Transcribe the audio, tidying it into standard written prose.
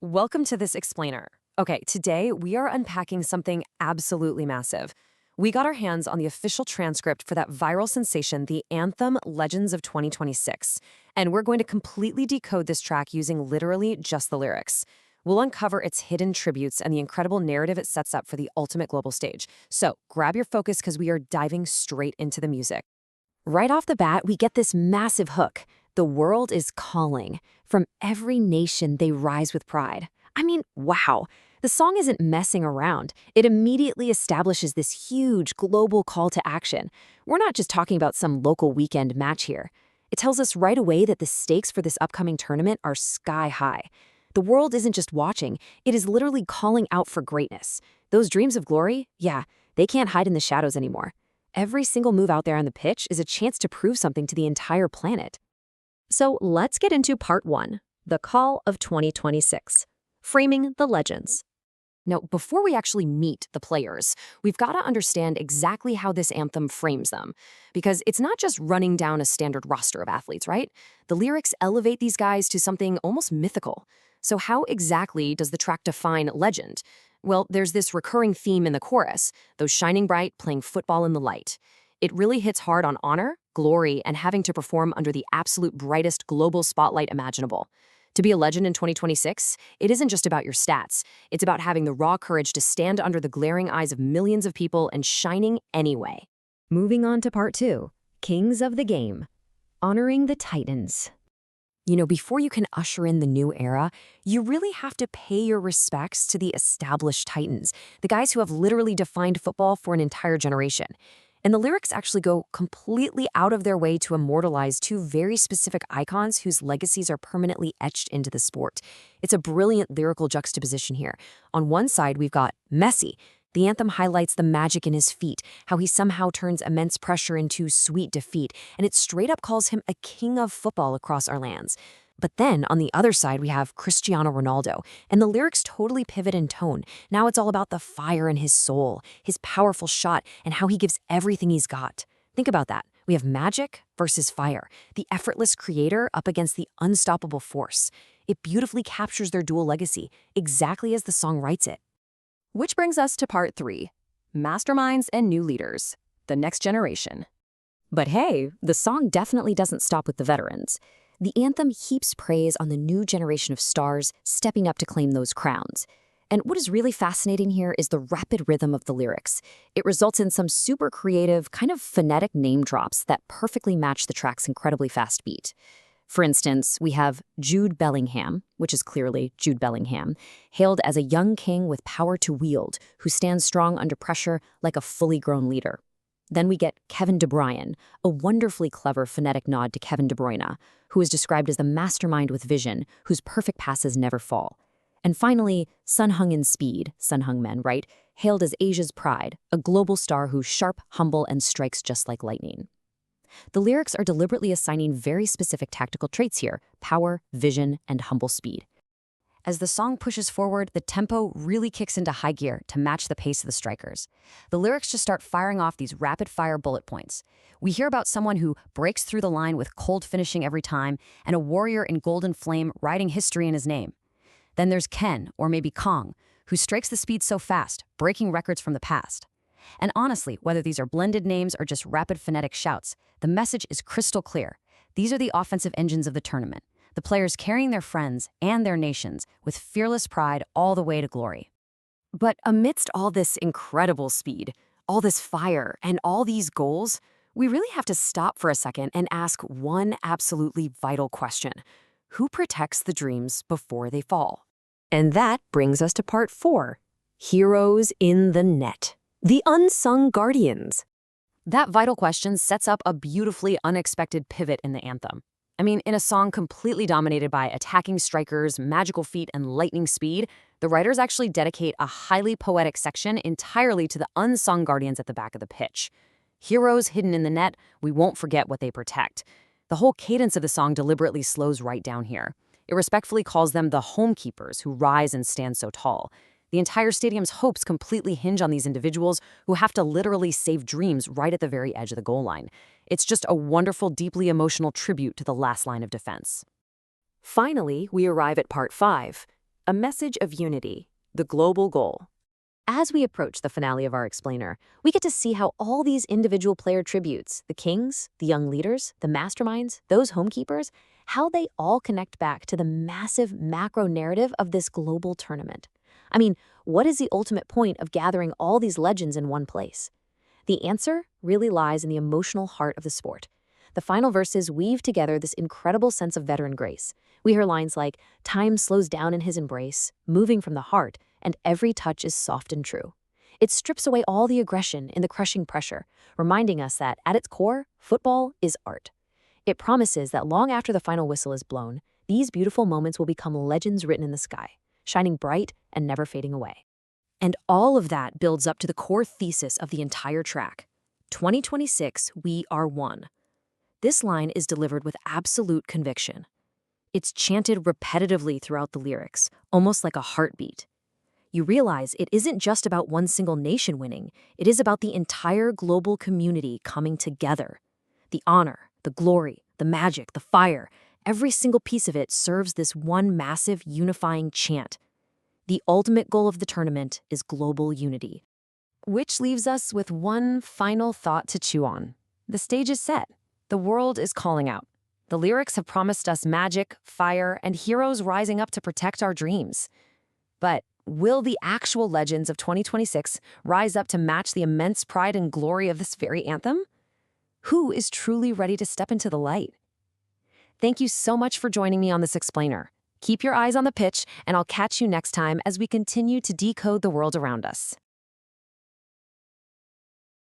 Welcome to this explainer. Okay, today we are unpacking something absolutely massive. We got our hands on the official transcript for that viral sensation, the anthem Legends of 2026, and we're going to completely decode this track using literally just the lyrics. We'll uncover its hidden tributes and the incredible narrative it sets up for the ultimate global stage. So grab your focus because we are diving straight into the music. Right off the bat, we get this massive hook. The world is calling. From every nation, they rise with pride. I mean, wow. The song isn't messing around. It immediately establishes this huge global call to action. We're not just talking about some local weekend match here. It tells us right away that the stakes for this upcoming tournament are sky high. The world isn't just watching, it is literally calling out for greatness. Those dreams of glory, yeah, they can't hide in the shadows anymore. Every single move out there on the pitch is a chance to prove something to the entire planet. So let's get into part one, the call of 2026, framing the legends. Now, before we actually meet the players, we've got to understand exactly how this anthem frames them, because it's not just running down a standard roster of athletes, right? The lyrics elevate these guys to something almost mythical. So how exactly does the track define legend? Well, there's this recurring theme in the chorus, those shining bright, playing football in the light. It really hits hard on honor, glory, and having to perform under the absolute brightest global spotlight imaginable. To be a legend in 2026, it isn't just about your stats. It's about having the raw courage to stand under the glaring eyes of millions of people and shining anyway. Moving on to part two, Kings of the Game, honoring the Titans. Before you can usher in the new era, you really have to pay your respects to the established Titans, the guys who have literally defined football for an entire generation. And the lyrics actually go completely out of their way to immortalize two very specific icons whose legacies are permanently etched into the sport. It's a brilliant lyrical juxtaposition here. On one side, we've got Messi. The anthem highlights the magic in his feet, how he somehow turns immense pressure into sweet defeat, and it straight up calls him a king of football across our lands. But then, on the other side, we have Cristiano Ronaldo, and the lyrics totally pivot in tone. Now it's all about the fire in his soul, his powerful shot, and how he gives everything he's got. Think about that. We have magic versus fire, the effortless creator up against the unstoppable force. It beautifully captures their dual legacy, exactly as the song writes it. Which brings us to part three, masterminds and new leaders, the next generation. But hey, the song definitely doesn't stop with the veterans. The anthem heaps praise on the new generation of stars stepping up to claim those crowns. And what is really fascinating here is the rapid rhythm of the lyrics. It results in some super creative, kind of phonetic name drops that perfectly match the track's incredibly fast beat. For instance, we have Jude Bellingham, which is clearly Jude Bellingham, hailed as a young king with power to wield, who stands strong under pressure like a fully grown leader. Then we get Kevin De Bruyne, a wonderfully clever phonetic nod to Kevin De Bruyne, who is described as the mastermind with vision, whose perfect passes never fall. And finally, Sun Heung-in Speed, Sun Heung-min, right, hailed as Asia's pride, a global star who's sharp, humble, and strikes just like lightning. The lyrics are deliberately assigning very specific tactical traits here: power, vision, and humble speed. As the song pushes forward, the tempo really kicks into high gear to match the pace of the strikers. The lyrics just start firing off these rapid-fire bullet points. We hear about someone who breaks through the line with cold finishing every time, and a warrior in golden flame writing history in his name. Then there's Ken, or maybe Kong, who strikes the speed so fast, breaking records from the past. And honestly, whether these are blended names or just rapid phonetic shouts, the message is crystal clear. These are the offensive engines of the tournament, the players carrying their friends and their nations with fearless pride all the way to glory. But amidst all this incredible speed, all this fire, and all these goals, we really have to stop for a second and ask one absolutely vital question. Who protects the dreams before they fall? And that brings us to part four, heroes in the net. The unsung guardians. That vital question sets up a beautifully unexpected pivot in the anthem. I mean, in a song completely dominated by attacking strikers, magical feet, and lightning speed, the writers actually dedicate a highly poetic section entirely to the unsung guardians at the back of the pitch. Heroes hidden in the net, we won't forget what they protect. The whole cadence of the song deliberately slows right down here. It respectfully calls them the homekeepers who rise and stand so tall. The entire stadium's hopes completely hinge on these individuals who have to literally save dreams right at the very edge of the goal line. It's just a wonderful, deeply emotional tribute to the last line of defense. Finally, we arrive at part 5, A message of unity, the global goal. As we approach the finale of our explainer, we get to see how all these individual player tributes, the kings, the young leaders, the masterminds, those homekeepers, how they all connect back to the massive macro narrative of this global tournament. I mean, what is the ultimate point of gathering all these legends in one place? The answer really lies in the emotional heart of the sport. The final verses weave together this incredible sense of veteran grace. We hear lines like, "Time slows down in his embrace, moving from the heart, and every touch is soft and true." It strips away all the aggression in the crushing pressure, reminding us that, at its core, football is art. It promises that long after the final whistle is blown, these beautiful moments will become legends written in the sky, shining bright and never fading away. And all of that builds up to the core thesis of the entire track. 2026, we are one. This line is delivered with absolute conviction. It's chanted repetitively throughout the lyrics, almost like a heartbeat. You realize it isn't just about one single nation winning, it is about the entire global community coming together. The honor, the glory, the magic, the fire, every single piece of it serves this one massive unifying chant. The ultimate goal of the tournament is global unity. Which leaves us with one final thought to chew on. The stage is set. The world is calling out. The lyrics have promised us magic, fire, and heroes rising up to protect our dreams. But will the actual legends of 2026 rise up to match the immense pride and glory of this very anthem? Who is truly ready to step into the light? Thank you so much for joining me on this explainer. Keep your eyes on the pitch, and I'll catch you next time as we continue to decode the world around us.